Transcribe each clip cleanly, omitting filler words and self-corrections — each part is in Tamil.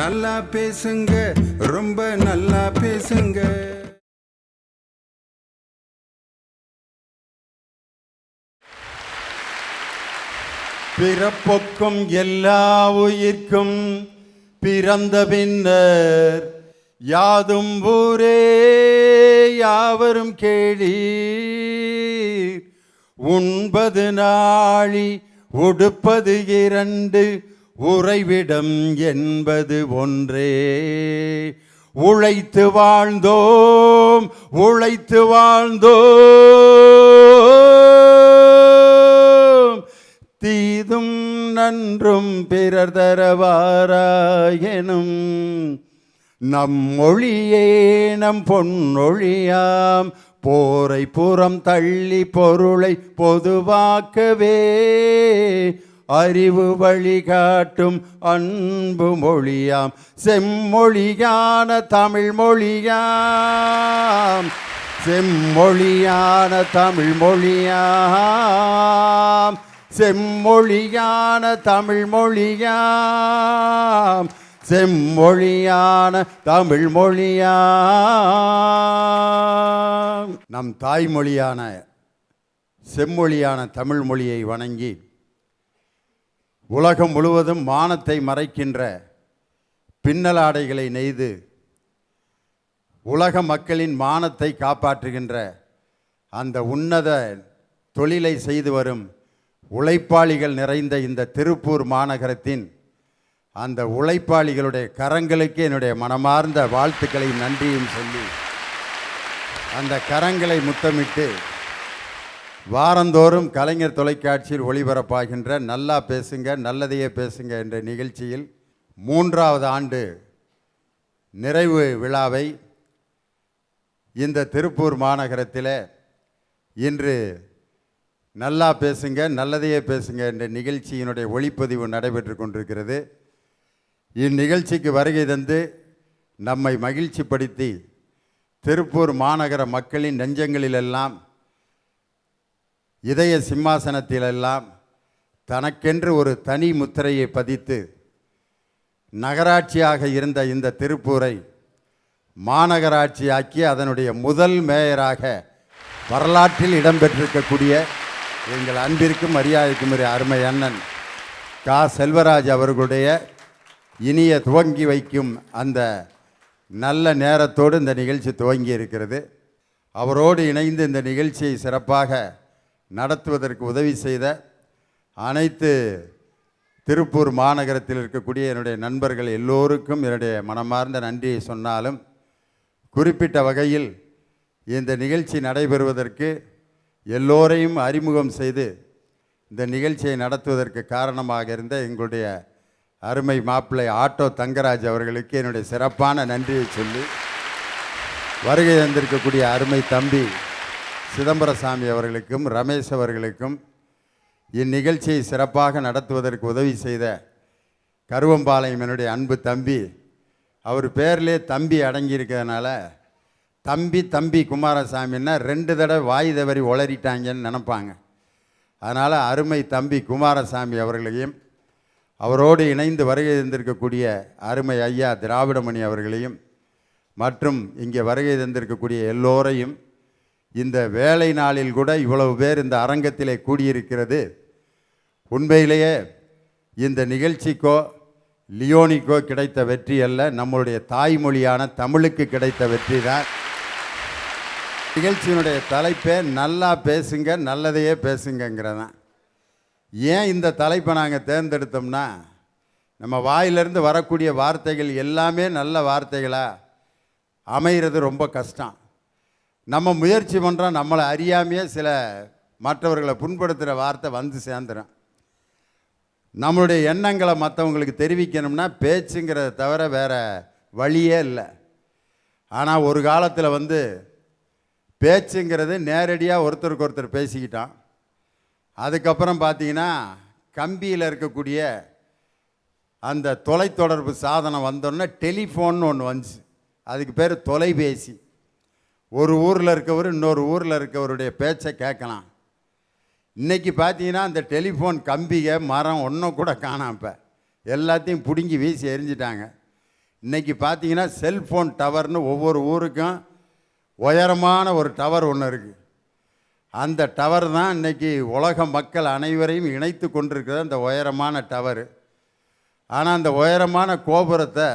நல்லா பேசுங்க, ரொம்ப நல்லா பேசுங்க. பிறப்பொக்கும் எல்லா உயிர்க்கும் பிறந்த பின்னர் யாதும் ஊரே யாவரும் கேளீர். உண்பது நாழி உடுப்பது இரண்டு உறைவிடம் என்பது ஒன்றே. உழைத்து வாழ்ந்தோம் உழைத்து வாழ்ந்தோம் தீதும் நன்றும் பிறர் தரவாராயனும் நம் மொழியே நம் பொன்னொழியாம் போரை புறம் தள்ளி பொருளை பொதுவாக்கவே அறிவு வழிகாட்டும் அன்பு மொழியாம் செம்மொழியான தமிழ் மொழியாம் செம்மொழியான தமிழ் மொழியாம் செம்மொழியான தமிழ் மொழியாம் செம்மொழியான தமிழ் மொழியாம். நம் தாய்மொழியான செம்மொழியான தமிழ் மொழியை வணங்கி உலகம் முழுவதும் மானத்தை மறைக்கின்ற பின்னலாடைகளை நெய்து உலக மக்களின் மானத்தை காப்பாற்றுகின்ற அந்த உன்னத தொழிலை செய்து வரும் உழைப்பாளிகள் நிறைந்த இந்த திருப்பூர் மாநகரத்தின் அந்த உழைப்பாளிகளுடைய கரங்களுக்கு என்னுடைய மனமார்ந்த வாழ்த்துக்களை நன்றியும் சொல்லி அந்த கரங்களை முத்தமிட்டு வாரந்தோறும் கலைஞர் தொலைக்காட்சியில் ஒளிபரப்பாகின்ற நல்லா பேசுங்க நல்லதையே பேசுங்க என்ற நிகழ்ச்சியில் 3வது ஆண்டு நிறைவு விழாவை இந்த திருப்பூர் மாநகரத்தில் இன்று நல்லா பேசுங்க நல்லதையே பேசுங்க என்ற நிகழ்ச்சியினுடைய ஒளிப்பதிவு நடைபெற்று கொண்டிருக்கிறது. இந்நிகழ்ச்சிக்கு வருகை தந்து நம்மை மகிழ்ச்சிப்படுத்தி திருப்பூர் மாநகர மக்களின் நெஞ்சங்களிலெல்லாம் இதய சிம்மாசனத்திலெல்லாம் தனக்கென்று ஒரு தனி முத்திரையை பதித்து நகராட்சியாக இருந்த இந்த திருப்பூரை மாநகராட்சியாக்கி அதனுடைய முதல் மேயராக வரலாற்றில் இடம்பெற்றிருக்கக்கூடிய எங்கள் அன்பிற்கும் மரியாதைக்கும் அருமை அண்ணன் கா செல்வராஜ் அவர்களுடைய இனிய துவங்கி வைக்கும் அந்த நல்ல நேரத்தோடு இந்த நிகழ்ச்சி துவங்கி இருக்கிறது. அவரோடு இணைந்து இந்த நிகழ்ச்சியை சிறப்பாக நடத்துவதற்கு உதவி செய்த அனைத்து திருப்பூர் மாநகரத்தில் இருக்கக்கூடிய என்னுடைய நண்பர்கள் எல்லோருக்கும் என்னுடைய மனமார்ந்த நன்றியை சொன்னாலும் குறிப்பிட்ட வகையில் இந்த நிகழ்ச்சி நடைபெறுவதற்கு எல்லோரையும் அறிமுகம் செய்து இந்த நிகழ்ச்சியை நடத்துவதற்கு காரணமாக இருந்த எங்களுடைய அருமை மாப்பிள்ளை ஆட்டோ தங்கராஜ் அவர்களுக்கு என்னுடைய சிறப்பான நன்றியை சொல்லி வருகை தந்திருக்கக்கூடிய அருமை தம்பி சிதம்பரசாமி அவர்களுக்கும் ரமேஷ் அவர்களுக்கும் இந்நிகழ்ச்சியை சிறப்பாக நடத்துவதற்கு உதவி செய்த கருவம்பாளையம் என்னுடைய அன்பு தம்பி, அவர் பேர்லே தம்பி அடங்கியிருக்கிறதுனால தம்பி தம்பி குமாரசாமின்னா 2 தடவை வாய் தவறி உளறிட்டாங்கன்னு நினப்பாங்க. அதனால் அருமை தம்பி குமாரசாமி அவர்களையும் அவரோடு இணைந்து வருகை தந்திருக்கக்கூடிய அருமை ஐயா திராவிடமணி அவர்களையும் மற்றும் இங்கே வருகை தந்திருக்கக்கூடிய எல்லோரையும் இந்த வேலை நாளில் கூட இவ்வளவு பேர் இந்த அரங்கத்திலே கூடியிருக்கிறது உண்மையிலேயே இந்த நிகழ்ச்சிக்கோ லியோனிக்கோ கிடைத்த வெற்றி அல்ல, நம்மளுடைய தாய்மொழியான தமிழுக்கு கிடைத்த வெற்றி தான். நிகழ்ச்சியினுடைய தலைப்பே நல்லா பேசுங்க நல்லதையே பேசுங்கிறதான். ஏன் இந்த தலைப்பை நாங்கள் தேர்ந்தெடுத்தோம்னா, நம்ம வாயிலிருந்து வரக்கூடிய வார்த்தைகள் எல்லாமே நல்ல வார்த்தைகளாக அமைகிறது ரொம்ப கஷ்டம். நம்ம முயற்சி பண்ணுறோம், நம்மளை அறியாமையே சில மற்றவர்களை புண்படுத்துகிற வார்த்தை வந்து சேர்ந்துடும். நம்மளுடைய எண்ணங்களை மற்றவங்களுக்கு தெரிவிக்கணும்னா பேச்சுங்கிறத தவிர வேறு வழியே இல்லை. ஆனால் ஒரு காலத்தில் பேச்சுங்கிறது நேரடியாக ஒருத்தருக்கு ஒருத்தர் பேசிக்கிட்டான். அதுக்கப்புறம் பார்த்தீங்கன்னா கம்பியில் இருக்கக்கூடிய அந்த தொலைத்தொடர்பு சாதனம் வந்தோடனே டெலிஃபோன்னு ஒன்று வந்துச்சு. அதுக்கு பேர் தொலைபேசி. ஒரு ஊரில் இருக்கவர் இன்னொரு ஊரில் இருக்கவருடைய பேச்சை கேட்கலாம். இன்றைக்கி பார்த்தீங்கன்னா அந்த டெலிஃபோன் கம்பிகை மரம் ஒன்றும் கூட காணாம். இப்போ எல்லாத்தையும் பிடுங்கி வீசி எரிஞ்சிட்டாங்க. இன்றைக்கி பார்த்தீங்கன்னா செல்ஃபோன் டவர்னு ஒவ்வொரு ஊருக்கும் உயரமான ஒரு டவர் ஒன்று இருக்குது. அந்த டவர் தான் இன்றைக்கி உலக மக்கள் அனைவரையும் இணைத்து கொண்டிருக்கிற அந்த உயரமான டவர். ஆனால் அந்த உயரமான கோபுரத்தை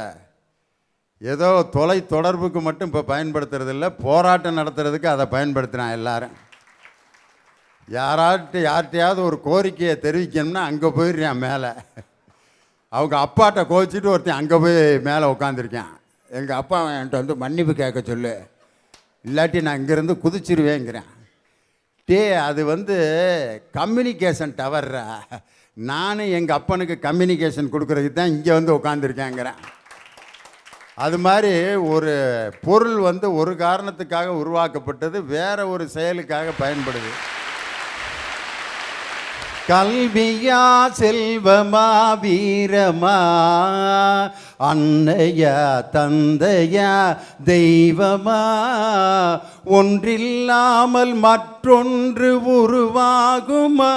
ஏதோ தொலை தொடர்புக்கு மட்டும் இப்போ பயன்படுத்துறதில்ல, போராட்டம் நடத்துறதுக்கு அதை பயன்படுத்தினான் எல்லாரும். யார்கிட்டையாவது ஒரு கோரிக்கையை தெரிவிக்கணும்னா அங்கே போயிடுறான் மேலே. அவங்க அப்பாட்ட கோச்சிட்டு ஒருத்தன் அங்கே போய் மேலே உட்காந்துருக்கான். எங்கள் அப்பா என்கிட்ட வந்து மன்னிப்பு கேட்க சொல்லு, இல்லாட்டி நான் இங்கேருந்து குதிச்சிருவேங்கிறேன். அது வந்து கம்யூனிகேஷன் டவர்ரா, நானும் எங்கள் அப்பனுக்கு கம்யூனிகேஷன் கொடுக்குறதுக்கு தான் இங்கே வந்து உட்காந்துருக்கேங்கிறேன். அது மாதிரி ஒரு பொருள் வந்து ஒரு காரணத்துக்காக உருவாக்கப்பட்டது, வேற ஒரு செயலுக்காக பயன்படுது. கல்வியா செல்வமா வீரமா, அன்னையா தந்தையா தெய்வமா, ஒன்றில்லாமல் மற்றொன்று உருவாகுமா,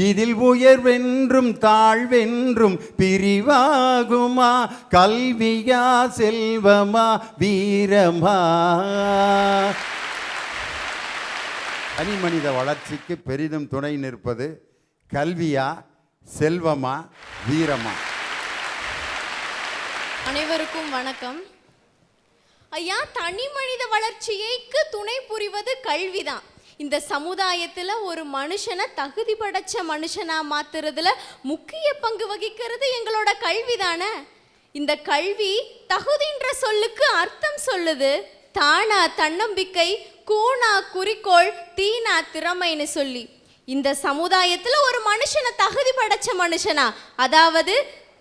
இதில் உயர்வென்றும் தாழ்வென்றும் பிரிவாகுமா, கல்வியா செல்வமா வீரமா. தனி மனித வளர்ச்சிக்கு பெரிதும் துணை நிற்பது கல்வியா செல்வமா வீரமா? அனைவருக்கும் வணக்கம். ஐயா, தனி மனித வளர்ச்சிக்கு துணை புரிவது கல்விதான். இந்த சமுதாயத்தில் ஒரு மனுஷனை தகுதி படைச்ச மனுஷனா மாத்துறதுல முக்கிய பங்கு வகிக்கிறது எங்களோட கல்வி தானே. இந்த கல்வி தகுதின்ற சொல்லுக்கு அர்த்தம் சொல்லுது. தானா தன்னம்பிக்கை, கூனா குறிக்கோள், தீனா திறமைன்னு சொல்லி இந்த சமுதாயத்தில் ஒரு மனுஷனை தகுதி படைச்ச மனுஷனா, அதாவது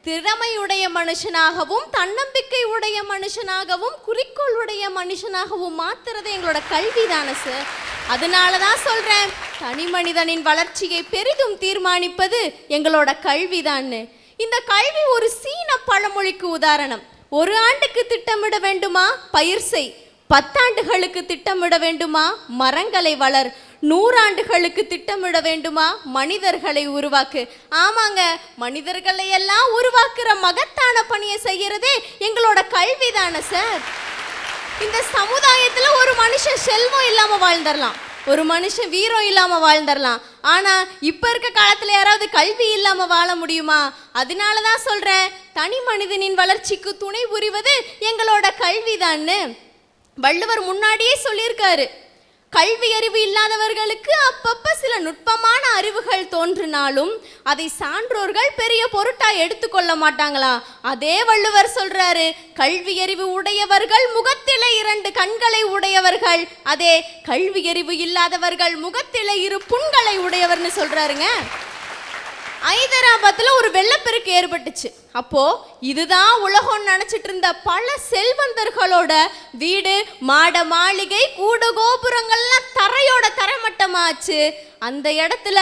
திறமையுடைய மனுஷனாகவும் தன்னம்பிக்கை உடைய மனுஷனாகவும் குறிக்கோள் உடைய மனுஷனாகவும் மாத்துறது எங்களோட கல்வி தானே சார். அதனால தான் சொல்கிறேன், தனி மனிதனின் வளர்ச்சியை பெரிதும் தீர்மானிப்பது எங்களோட கல்வி தான்னு. இந்த கல்வி ஒரு சீன பழமொழிக்கு உதாரணம். ஒரு ஆண்டுக்கு திட்டமிட வேண்டுமா பயிர் செய், 10 ஆண்டுகளுக்கு திட்டமிட வேண்டுமா மரங்களை வளர், 100 ஆண்டுகளுக்கு திட்டமிட வேண்டுமா மனிதர்களை உருவாக்கு. ஆமாங்க, மனிதர்களை எல்லாம் உருவாக்குற மகத்தான பணியை செய்யறதே எங்களோட கல்வி தானே சார். இந்த சமுதாயத்துல ஒரு மனுஷன் செல்வம் இல்லாம வாழ்ந்துடலாம், ஒரு மனுஷன் வீரம் இல்லாம வாழ்ந்துடலாம். ஆனா இப்ப இருக்க காலத்துல யாராவது கல்வி இல்லாம வாழ முடியுமா? அதனாலதான் சொல்றேன், தனி மனிதனின் வளர்ச்சிக்கு துணை புரிவது எங்களோட கல்விதான்னு. வள்ளுவர் முன்னாடியே சொல்லியிருக்காரு, கல்வி அறிவு இல்லாதவர்களுக்கு அப்பப்ப சில நுட்பமான அறிவுகள் தோன்றினாலும் அதை சான்றோர்கள் பெரிய பொருட்டா எடுத்துக்கொள்ள மாட்டாங்களா. அதே வள்ளுவர் சொல்றாரு, கல்வி அறிவு உடையவர்கள் முகத்திலே 2 கண்களை உடையவர்கள், அதே கல்வி அறிவு இல்லாதவர்கள் முகத்திலே 2 புண்களை உடையவர்னு சொல்றாருங்க. ஹைதராபாத்ல ஒரு வெள்ளப்பெருக்கு ஏற்பட்டுச்சு. அப்போ இதுதான் உலகம் நினைச்சிட்டு இருந்த பல செல்வந்தர்களோட வீடு, மாட மாளிகை, கூட கோபுரங்கள்லாம் தரையோட தரைமட்டமாச்சு. அந்த இடத்துல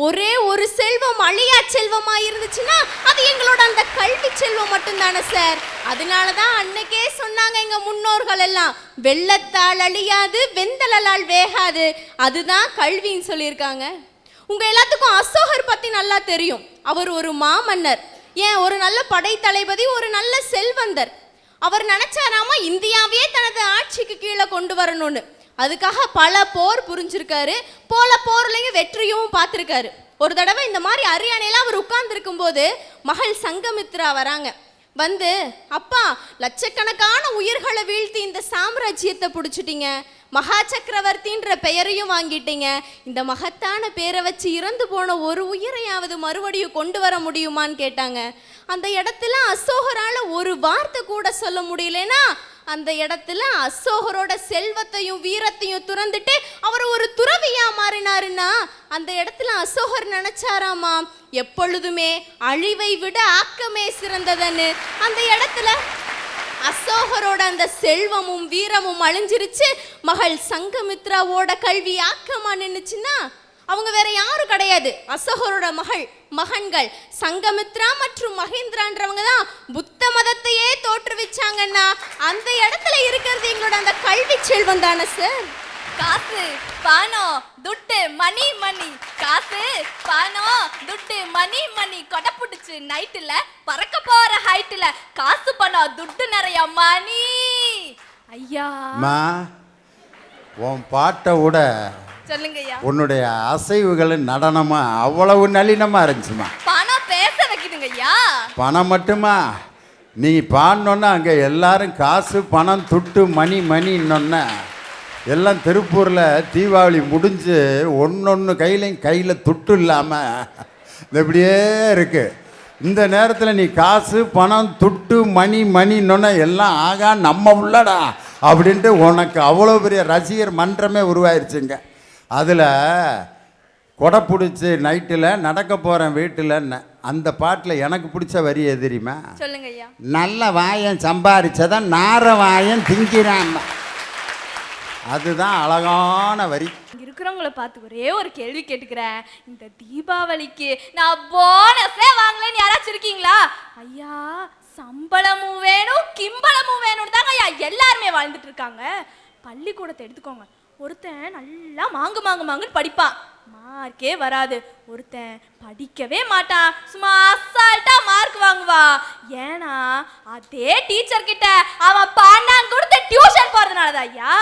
ஒரே ஒரு செல்வம் அழியா செல்வமா இருந்துச்சுன்னா அது எங்களோட அந்த கல்வி செல்வம் மட்டும்தானே சார். அதனாலதான் அன்னைக்கே சொன்னாங்க எங்க முன்னோர்கள் எல்லாம், வெள்ளத்தால் அழியாது வெந்தலால் வேகாது, அதுதான் கல்வின்னு சொல்லியிருக்காங்க. உங்க எல்லாத்துக்கும் அசோகர் பத்தி நல்லா தெரியும். அவர் ஒரு மாமன்னர், ஏன் ஒரு நல்ல படைத்தளபதி, ஒரு நல்ல செல்வந்தர். அவர் நினைச்சாராமா இந்தியாவே தனது ஆட்சிக்கு கீழே கொண்டு வரணும்னு. அதுக்காக பல போர் புரிஞ்சிருக்காரு, போர்லையும் வெற்றியும் பார்த்துருக்காரு. ஒரு தடவை இந்த மாதிரி அரியணையில அவர் உட்கார்ந்து இருக்கும் போது மகள் சங்கமித்ரா வராங்க. வந்து, அப்பா, லட்சக்கணக்கான உயிர்களை வீழ்த்தி இந்த சாம்ராஜ்யத்தை பிடிச்சிட்டீங்க, மகா சக்கரவர்த்தின்ற பெயரையும் வாங்கிட்டீங்க, இந்த மகத்தான பேரை வச்சு இறந்து போன ஒரு உயிரையாவது மறுபடியும் கொண்டு வர முடியுமான்னு கேட்டாங்க. அந்த இடத்துல அசோகரால ஒரு வார்த்தை கூட சொல்ல முடியலன்னா, அந்த இடத்துல அசோகரோட செல்வத்தையும் வீரத்தையும் துறந்துட்டு அவர் ஒரு துறவியா மாறினாருன்னா, அந்த இடத்துல அசோகர் நினைச்சாராமா எப்பொழுதுமே அழிவை விட ஆக்கமே சிறந்ததுன்னு. அந்த இடத்துல அசோகரோட அந்த செல்வமும் வீரமும் அழிஞ்சிருச்சு, மகள் சங்கமித்ராவோட கல்வி ஆக்கமா நின்னுச்சுன்னா அவங்க வேற யாரும் கிடையாது, அசோகரோட மகன்கள் சங்கமித்ரா மற்றும் மகேந்திரான்றவங்க தான் புத்த மதத்தையே தோற்றுவிச்சாங்கன்னா அந்த இடத்துல இருக்கிறது எங்களோட அந்த கல்வி செல்வம் தானே சார். காசு, பணம், துட்டு மணி மணி, காசு பணம் துட்டு மணி மணி, கொடை புடிச்சு நைட்டுல பறக்க போற ஹைட்டுல, காசு பணம் துட்டு நிறைய மணி. ஐயா மா உன் பாட்டை விட சொல்லுங்க ஐயா. உன்னுடைய அசைவுகளும் நடனமா அவ்வளவு நளினமா இருந்துச்சுமா. பணம் பேச வைக்குதுங்க ஐயா. பணம் மட்டுமா, நீ பாடினோன்னா அங்கே எல்லாரும் காசு பணம் துட்டு மணி மணின்னொன்ன எல்லாம் திருப்பூரில் தீபாவளி முடிஞ்சு ஒன்று கையில் துட்டு இல்லாமல் இப்படியே இருக்குது. இந்த நேரத்தில் நீ காசு பணம் துட்டு மணி மணின்னொன்ன எல்லாம் ஆகா நம்ம உள்ளடா அப்படின்ட்டு உனக்கு அவ்வளோ பெரிய ரசிகர் மன்றமே உருவாயிருச்சுங்க. அதில் கொடை பிடிச்சி நைட்டில் நடக்க போகிறேன் வீட்டில் அந்த பாட்டில் எனக்கு பிடிச்ச வரி எது தெரியுமா? சொல்லுங்க ஐயா. நல்ல வாயன் சம்பாரிச்சதான் நார வாயன் திங்கிறான். அதுதான் அழகான வரி. இங்க இருக்கிறவங்கள பார்த்து ஒரே ஒரு கேள்வி கேட்டுக்கிறேன். இந்த தீபாவளிக்கு நான் போனஸே வாங்கலன்னு யாராச்சும் இருக்கீங்களா? ஐயா சம்பளமும் வேணும் கிம்பளமும் வேணும்னு தாங்க ஐயா எல்லாருமே வாழ்ந்துட்டு இருக்காங்க. பள்ளிக்கூடத்தை எடுத்துக்கோங்க. ஒருத்தன் நல்லா மாங்குன்னு படிப்பான், மார்க்கே வராது. ஒருத்தன் படிக்கவே மாட்டான், சும்மா அசால்ட்டா மார்க் வாங்குவா. ஏன்னா அதே டீச்சர் கிட்ட அவன் பணம் கொடுத்து டியூஷன் போறதுனாலதான். ஐயா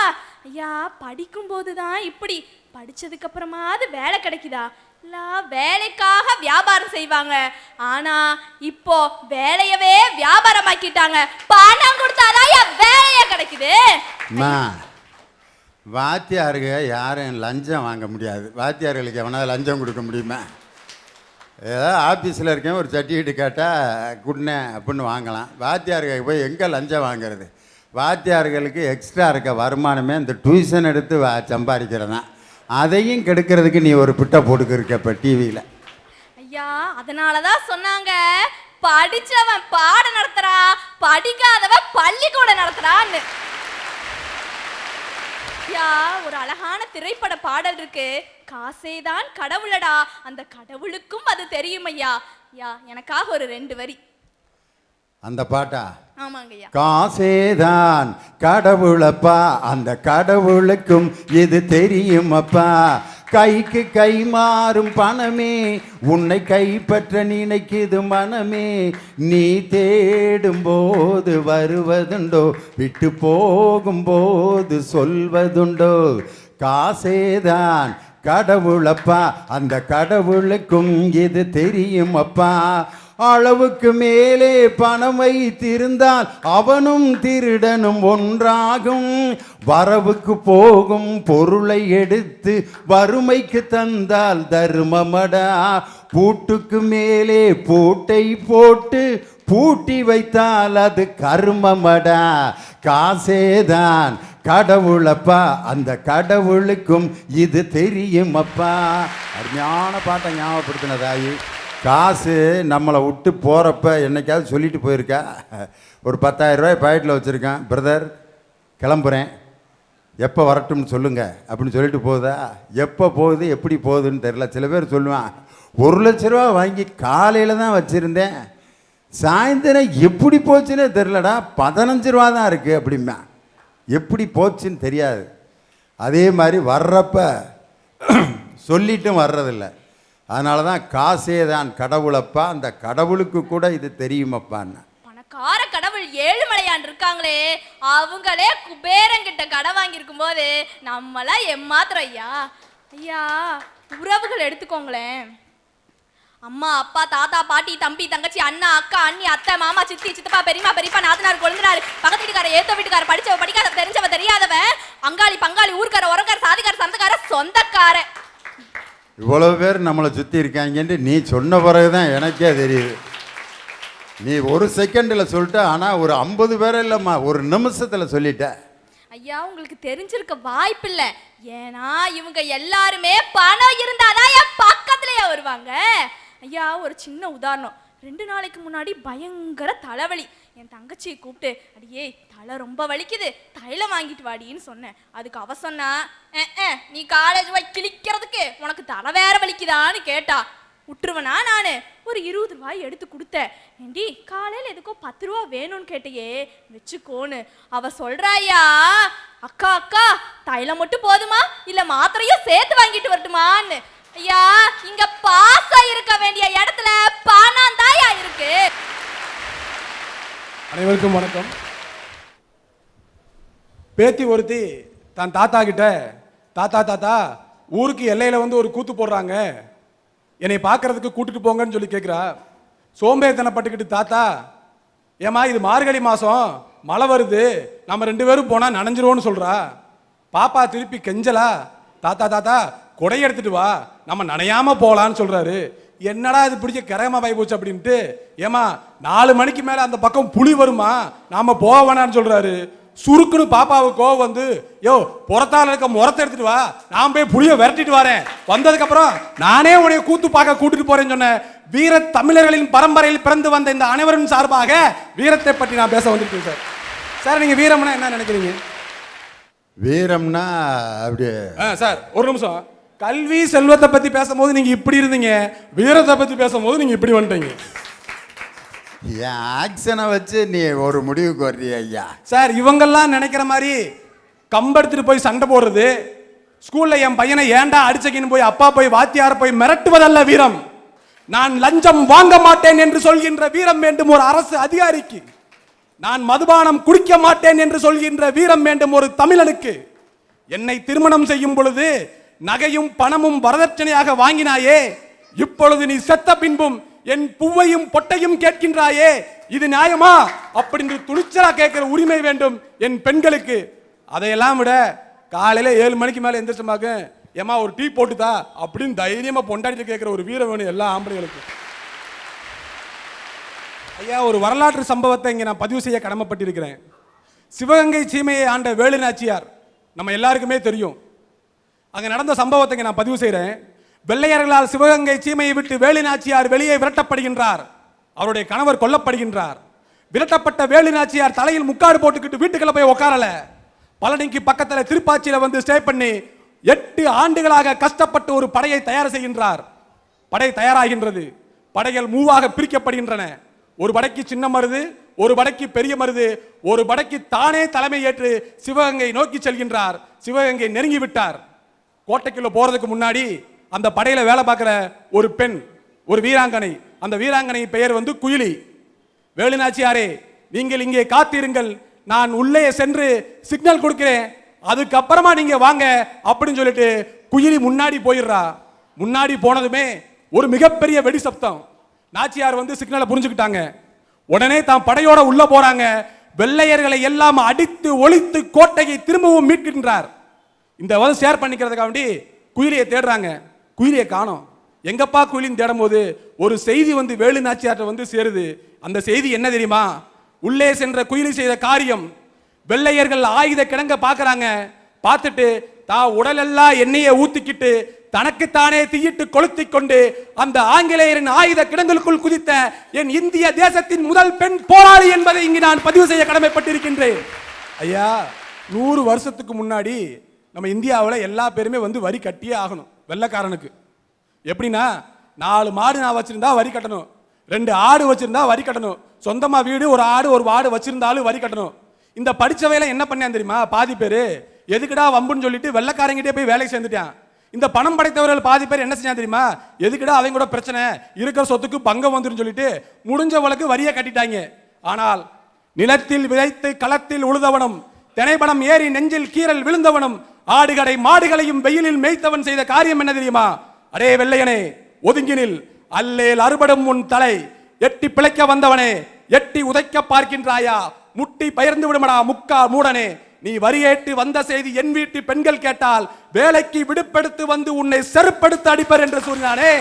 ஐயா படிக்கும்போது தான் இப்படி, படிச்சதுக்கு அப்புறமாவது வேலை கிடைக்குதா? இல்ல வேலைக்காக வியாபாரம் செய்வாங்க. ஆனா இப்போ வேலையவே வியாபாரமாக்கிட்டாங்க. பணம் கொடுத்தாதான் வேலையே கிடைக்குது. வாத்தியாருக்கு யாரும் லஞ்சம் வாங்க முடியாது. வாத்தியார்களுக்கு எவனா லஞ்சம் கொடுக்க முடியுமா? ஏதாவது ஆஃபீஸில் இருக்கேன் ஒரு சர்டிஃபிகேட் கேட்டால் குட்னேன் அப்படின்னு வாங்கலாம். வாத்தியாருக்கு போய் எங்கே லஞ்சம் வாங்கிறது? வாத்தியார்களுக்கு எக்ஸ்ட்ரா இருக்க வருமானமே இந்த டியூஷன் எடுத்து சம்பாதிக்கிறது தான். அதையும் கெடுக்கிறதுக்கு நீ ஒரு பிட்டை போட்டுக்கிருக்க இப்போ டிவியில். ஐயா அதனாலதான் சொன்னாங்க, படிச்சவன் பாடம் நடத்துறா, படிக்காதவன் பள்ளிக்கூடம் நடத்துறான்னு. ஐயா ஒரு அழகான திரைப்பட பாடல் இருக்கு, காசேதான் கடவுளடா, அந்த கடவுளுக்கும் அது தெரியும் ஐயா. ஐயா எனக்காக ஒரு 2 வரி. அந்த பாட்டா? ஆமாங்க ஐயா. காசேதான் கடவுளப்பா, அந்த கடவுளுக்கும் இது தெரியுமப்பா. கைக்கு கை மாறும் பணமே உன்னை கைப்பற்ற நினைக்குது மனமே. நீ தேடும் போது வருவதுண்டோ, விட்டு போகும்போது சொல்வதுண்டோ. காசேதான் கடவுளப்பா, அந்த கடவுளுக்கும் இது தெரியுமப்பா. அளவுக்கு மேலே பணம் வைத்திருந்தால் அவனும் திருடனும் ஒன்றாகும். வரவுக்கு போகும் பொருளை எடுத்து வறுமைக்கு தந்தால் தர்மமடா. பூட்டுக்கு மேலே பூட்டை போட்டு பூட்டி வைத்தால் அது கர்மமடா. காசேதான் கடவுளப்பா, அந்த கடவுளுக்கும் இது தெரியுமப்பா. அருமையான பாட்டை ஞாபகப்படுத்தினதாயி. காசு நம்மளை விட்டு போகிறப்ப என்னைக்காவது சொல்லிட்டு போயிருக்கா? ஒரு 10,000 ரூபாய் பாக்கெட்டில் வச்சுருக்கேன், பிரதர் கிளம்புறேன் எப்போ வரட்டும்னு சொல்லுங்கள் அப்படின்னு சொல்லிட்டு போகுதா? எப்போ போகுது எப்படி போகுதுன்னு தெரில. சில பேர் சொல்லுவான், 1 லட்ச ரூபா வாங்கி காலையில் தான் வச்சுருந்தேன், சாயந்தரம் எப்படி போச்சுன்னே தெரிலடா, 15 ரூபா தான் இருக்குது அப்படிமா. எப்படி போச்சுன்னு தெரியாது. அதே மாதிரி வர்றப்ப சொல்லிட்டும் வர்றதில்லை. அதனால தான் காசே தான் கடவுளப்பா, அந்த கடவுளுக்கு கூட இது தெரியுமப்பான்னு. பணக்கார கடவுள் ஏழுமலையான் இருக்காங்களே, அவங்களே குபேரங்கிட்ட கடை வாங்கியிருக்கும் போது நம்மளாம் ஏமாத்துறோம் ஐயா. ஐயா உறவுகள் எடுத்துக்கோங்களேன். அம்மா அப்பா தாத்தா பாட்டி தம்பி தங்கச்சி அண்ணா அக்கா அண்ணி அத்தை மாமா சித்தி சித்தப்பா பெரியமா பெரியப்பா நாத்தனார் கொழுந்தனார் பக்கத்து வீட்டுக்கார ஏத்த வீட்டுக்கார படிச்சவ படிக்காத தெரிஞ்சவ தெரியாதவன் அங்காளி பங்காளி ஊர்க்கார உரக்கார சாதிக்கார சந்தக்கார சொந்தக்கார இவ்வளவு பேர் நம்மளை சுற்றி இருக்காங்கன்ட்டு நீ சொன்ன பிறகு தான் எனக்கே தெரியுது. நீ ஒரு செகண்டில் சொல்லிட்ட, ஆனால் ஒரு 50 பேர் இல்லைம்மா ஒரு நிமிஷத்தில் சொல்லிட்ட. ஐயா உங்களுக்கு தெரிஞ்சிருக்க வாய்ப்பில்லை. ஏன்னா இவங்க எல்லாருமே பணம் இருந்தாதான் என் பக்கத்துலயே வருவாங்க. ஐயா ஒரு சின்ன உதாரணம். 2 நாளைக்கு முன்னாடி பயங்கர தலைவலி. என் தங்கச்சியை கூப்பிட்டு, அடியே தலை ரொம்ப வலிக்குது, தைலம் வாங்கிட்டு வாடின்னு சொன்னேன். அதுக்கு அவ சொன்னா, நீ காலேஜ் போய் கிழிக்கிறதுக்கு உனக்கு தலை வேற வலிக்குதான்னு கேட்டா. விட்டுருவனா நானு? ஒரு 20 ரூபாய் எடுத்து கொடுத்தேன். ஏண்டி காலையில் எதுக்கோ 10 ரூபா வேணும்னு கேட்டையே, வச்சுக்கோன்னு. அவ சொல்றாயா, அக்கா அக்கா தைலம் மட்டும் போதுமா இல்ல மாத்திரையும் சேர்த்து வாங்கிட்டு வரட்டுமான்னு. ஐயா, இங்க பாசா இருக்க வேண்டிய இடத்துல பணம் தாயா இருக்கு. அனைவருக்கும் வணக்கம். பேத்தி ஒருத்தி தன் தாத்தா கிட்ட, தாத்தா தாத்தா ஊருக்கு எல்லையில வந்து ஒரு கூத்து போடுறாங்க, என்னை பார்க்கறதுக்கு கூட்டிட்டு போங்கன்னு சொல்லி கேட்குறா. சோம்பேறித்தனப்பட்டுக்கிட்டு தாத்தா, ஏமா இது மார்கழி மாதம் மழை வருது, நம்ம 2 பேரும் போனால் நனைஞ்சிருவோன்னு சொல்கிறா. பாப்பா திருப்பி கெஞ்சலா, தாத்தா தாத்தா கொடை எடுத்துட்டு வா, நம்ம நனையாம போகலான்னு சொல்கிறாரு. என்னடா இது பிடிச்ச கரகமா பாய் போச்சு அப்படின்ட்டு, ஏமா 4 மணிக்கு மேலே அந்த பக்கம் புலி வருமா, நாம போக வேணான்னு சொல்கிறாரு. சுருக்குன்னு பாப்பாவுக்கு கோவம் வந்து, யோ புறத்தால் இருக்க முறத்தை எடுத்துட்டு வா, நான் போய் புளியை விரட்டிட்டு வரேன், வந்ததுக்கு அப்புறம் நானே உன்னைய கூத்து பார்க்க கூட்டிட்டு போறேன்னு சொன்ன. வீர தமிழர்களின் பரம்பரையில் பிறந்து வந்த இந்த அனைவரும் சார்பாக வீரத்தை பற்றி நான் பேச வந்திருக்கேன் சார். சார் நீங்க வீரம்னா என்ன நினைக்கிறீங்க? வீரம்னா அப்படியே சார் ஒரு நிமிஷம். கல்வி செல்வத்தை பத்தி பேசும்போது நீங்க இப்படி இருந்தீங்க, வீரத்தை பத்தி பேசும்போது நீங்க இப்படி வந்துட்டீங்க. என் ஆக்ஷனை வச்சு நீ ஒரு முடிவுக்கு வர்றிய ஐயா. சார் இவங்கெல்லாம் நினைக்கிற மாதிரி கம்பெடுத்துட்டு போய் சண்டை போடுறது, ஸ்கூல்ல என் பையனை ஏண்டா அடிச்சக்கின்னு போய் அப்பா போய் வாத்தியார போய் மிரட்டுவதல்ல வீரம். நான் லஞ்சம் வாங்க மாட்டேன் என்று சொல்கின்ற வீரம் வேண்டும் ஒரு அரசு அதிகாரிக்கு. நான் மதுபானம் குடிக்க மாட்டேன் என்று சொல்கின்ற வீரம் வேண்டும் ஒரு தமிழனுக்கு. என்னை திருமணம் செய்யும் பொழுது நகையும் பணமும் வரதட்சணையாக வாங்கினாயே, இப்பொழுது நீ செத்த பின்பும் என் பூவையும் பொட்டையும் கேட்கின்றாயே, இது நியாயமா அப்படின்னு துணிச்சலா கேட்கிற உரிமை வேண்டும் என் பெண்களுக்கு. அதையெல்லாம் விட காலையில 7 மணிக்கு மேல எந்திரிச்சமாக்க, ஏமா ஒரு டீ போட்டுதா அப்படின்னு தைரியமா பொண்டாட்டி கேட்கிற ஒரு வீரம் வேணும் எல்லா ஆம்பளைகளுக்கும். ஐயா, ஒரு வரலாற்று சம்பவத்தை இங்க நான் பதிவு செய்ய கடமைப்பட்டிருக்கிறேன். சிவகங்கை சீமையை ஆண்ட வேலு நாச்சியார் நம்ம எல்லாருக்குமே தெரியும். அங்க நடந்த சம்பவத்தை இங்க நான் பதிவு செய்கிறேன். வெள்ளையர்களால் சிவகங்கை சீமையை விட்டு வேலு நாச்சியார் வெளியே விரட்டப்படுகின்றார். அவருடைய கணவர் கொல்லப்படுகின்றார். விரட்டப்பட்ட வேலு நாச்சியார் தலையில் முக்காடு போட்டுக்கிட்டு வீட்டுக்குள்ள போய் உட்காரல, பழனிக்கு பக்கத்தில் திருப்பாச்சியில வந்து ஸ்டே பண்ணி 8 ஆண்டுகளாக கஷ்டப்பட்டு ஒரு படையை தயார் செய்கின்றார். படை தயாராகின்றது. படைகள் 3ஆக பிரிக்கப்படுகின்றன. ஒரு படைக்கு சின்ன மருது, ஒரு படைக்கு பெரிய மருது, ஒரு படைக்கு தானே தலைமை ஏற்று சிவகங்கை நோக்கி செல்கின்றார். சிவகங்கை நெருங்கி விட்டார். கோட்டைக்குள்ள போறதுக்கு முன்னாடி அந்த படையில வேலை பார்க்கிற ஒரு பெண், ஒரு வீராங்கனை, அந்த வீராங்கனை பெயர் வந்து குயிலி. வேலுநாச்சியாரே, நீங்கள் இங்கே காத்திருங்கள், நான் உள்ளே சென்று சிக்னல் கொடுக்கிறேன், அதுக்கப்புறமா நீங்க வாங்க அப்படின்னு சொல்லிட்டு குயிலி முன்னாடி போயிடுறா. முன்னாடி போனதுமே ஒரு மிகப்பெரிய வெடி சப்தம். நாச்சியார் வந்து சிக்னலை புரிஞ்சுக்கிட்டாங்க. உடனே தான் படையோட உள்ள போறாங்க. வெள்ளையர்களை எல்லாம் அடித்து ஒழித்து கோட்டையை திரும்பவும் மீட்கின்றார். இந்த வந்து ஷேர் பண்ணிக்கிறதுக்காக வேண்டி குயிலியை தேடுறாங்க. குயிலியை காணோம். எங்கப்பா குயிலின்னு தேடும் போது ஒரு செய்தி வந்து வேலு நாச்சியார்ட்ட வந்து சேருது. அந்த செய்தி என்ன தெரியுமா? உள்ளே சென்ற குயிலி செய்த காரியம். வெள்ளையர்கள் ஆயுத கிடங்க பார்க்கறாங்க. பார்த்துட்டு தான் உடலெல்லாம் எண்ணெயை ஊத்திக்கிட்டு தனக்குத்தானே தீயிட்டு கொளுத்தி கொண்டு அந்த ஆங்கிலேயரின் ஆயுத கிடங்களுக்குள் குதித்த என் இந்திய தேசத்தின் முதல் பெண் போராளி என்பதை இங்கு நான் பதிவு செய்ய கடமைப்பட்டிருக்கின்றேன். ஐயா, 100 வருஷத்துக்கு முன்னாடி நம்ம இந்தியாவில் எல்லா பேருமே வந்து வரி கட்டியே ஆகணும். வெள்ளைக்காரனுக்கு எப்படின்னா, 4 மாடு நான் வச்சிருந்தா வரி கட்டணும், 2 ஆடு வச்சிருந்தா வரி கட்டணும், சொந்தமா வீடு ஒரு ஆடு ஒரு வாடு வச்சிருந்தாலும் வரி கட்டணும். இந்த படிச்சவையில என்ன பண்ணேன் தெரியுமா? பாதி பேர் எதுக்குடா வம்புன்னு சொல்லிட்டு வெள்ளைக்காரங்கிட்டே போய் வேலைக்கு சேர்ந்துட்டான். இந்த பணம் படைத்தவர்கள் பாதி பேர் என்ன செஞ்சா தெரியுமா? எதுக்குடா அவங்க கூட பிரச்சனை, இருக்கிற சொத்துக்கு பங்கம் வந்துரும் சொல்லிட்டு முடிஞ்ச வழக்கு வரியை கட்டிட்டாங்க. ஆனால் நிலத்தில் விதைத்து களத்தில் உழுதவனும் தினைப்பணம் ஏறி நெஞ்சில் கீரல் விழுந்தவனும் ஆடுகடை மாடுகளையும் வெயிலில் மேய்த்தவன் செய்த காரியம் என்ன தெரியுமா? அடே வெள்ளையனே, ஒதுங்கினில், அல்லேல் அறுபடும் உன் தலை, எட்டி பிழைக்க வந்தவனே, எட்டி உதைக்க பார்க்கின்றாயா? முட்டி பயர்ந்து விடுமடா முக்கா மூடனே, நீ வரியேட்டு வந்த செய்தி என் வீட்டு பெண்கள் கேட்டால் வேலைக்கு விடுப்பெடுத்து வந்து உன்னை செருப்படுத்த அடிப்பர் என்று கூறினானே,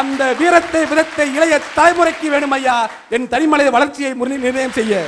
அந்த வீரத்தை விதத்தை இளைய தலைமுறைக்கு வேணும் ஐயா, என் தனிமலை வளர்ச்சியை நிர்ணயம் செய்ய.